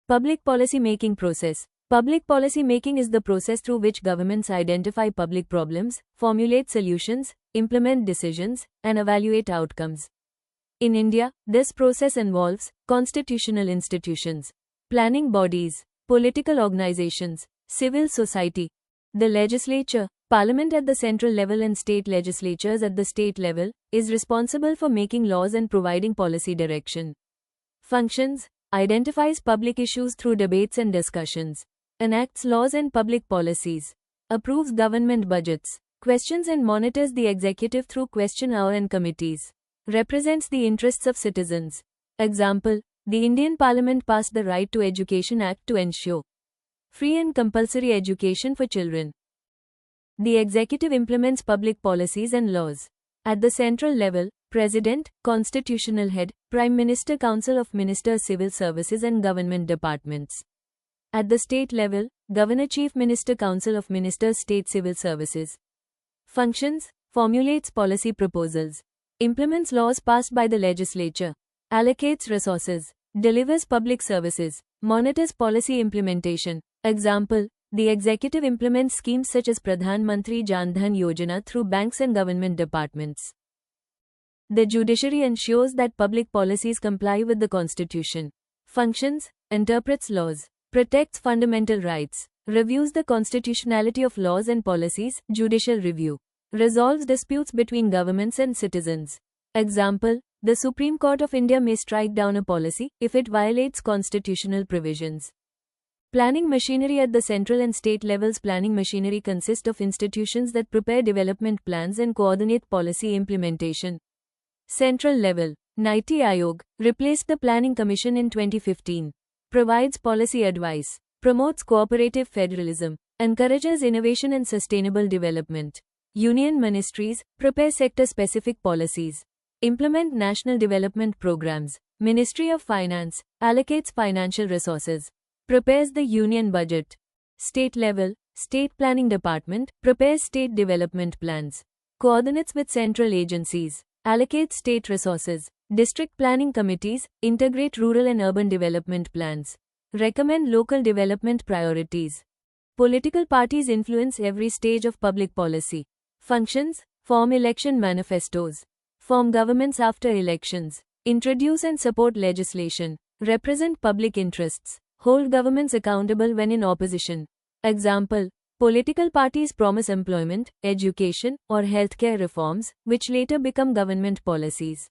Public policy making process. Public policy making is the process through which governments identify public problems, formulate solutions, implement decisions, and evaluate outcomes. In India, this process involves constitutional institutions, planning bodies, political organizations, civil society, the legislature, parliament at the central level and state legislatures at the state level, is responsible for making laws and providing policy direction. Functions: identifies public issues through debates and discussions, enacts laws and public policies, approves government budgets, questions and monitors the executive through question hour and committees, represents the interests of citizens. Example: the Indian Parliament passed the Right to Education Act to ensure free and compulsory education for children. The executive implements public policies and laws. At the central level, President, Constitutional Head, Prime Minister, Council of Ministers, Civil Services and Government Departments. At the state level, Governor, Chief Minister, Council of Ministers, State Civil Services. Functions: formulates policy proposals, implements laws passed by the legislature, allocates resources, delivers public services, monitors policy implementation. Example: the executive implements schemes such as Pradhan Mantri Jan Dhan Yojana through banks and government departments. The judiciary ensures that public policies comply with the Constitution. Functions: interprets laws, protects fundamental rights, reviews the constitutionality of laws and policies, judicial review, resolves disputes between governments and citizens. Example: the Supreme Court of India may strike down a policy if it violates constitutional provisions. Planning machinery. At the central and state levels, planning machinery consists of institutions that prepare development plans and coordinate policy implementation. Central level: Niti Aayog replaced the Planning Commission in 2015. Provides policy advice, promotes cooperative federalism, encourages innovation and sustainable development. Union ministries prepare sector-specific policies, implement national development programs. Ministry of Finance allocates financial resources, prepares the union budget. State level: State Planning Department prepares state development plans, coordinates with central agencies, allocates state resources. District planning committees integrate rural and urban development plans, recommend local development priorities. Political parties influence every stage of public policy. Functions: form election manifestos, form governments after elections, introduce and support legislation, represent public interests, hold governments accountable when in opposition. Example: political parties promise employment, education, or healthcare reforms, which later become government policies.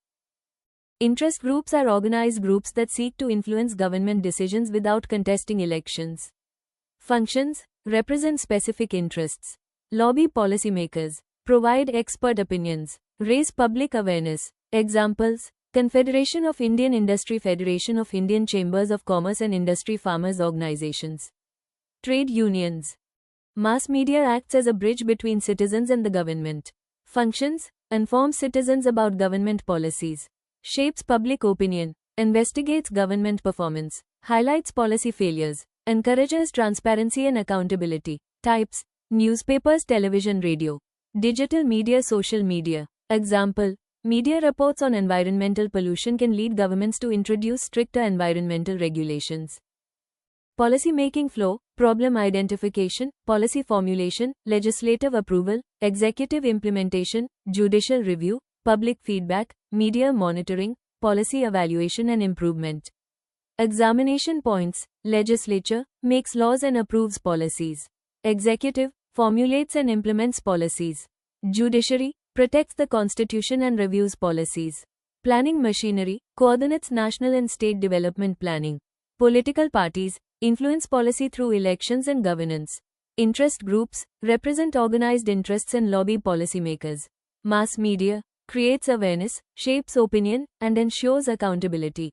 Interest groups are organized groups that seek to influence government decisions without contesting elections. Functions: represent specific interests, lobby policymakers, provide expert opinions, raise public awareness. Examples: Confederation of Indian Industry, Federation of Indian Chambers of Commerce and Industry, farmers organizations. Trade unions. Mass media acts as a bridge between citizens and the government. Functions: informs citizens about government policies, shapes public opinion, investigates government performance, highlights policy failures, encourages transparency and accountability. Types: newspapers, television, radio, digital media, social media. Example: media reports on environmental pollution can lead governments to introduce stricter environmental regulations. Policy making flow: problem identification, policy formulation, legislative approval, executive implementation, judicial review, public feedback, media monitoring, policy evaluation and improvement. Examination points: legislature makes laws and approves policies. Executive formulates and implements policies. Judiciary protects the constitution and reviews policies. Planning machinery coordinates national and state development planning. Political parties influence policy through elections and governance. Interest groups represent organized interests and lobby policymakers. Mass media creates awareness, shapes opinion, and ensures accountability.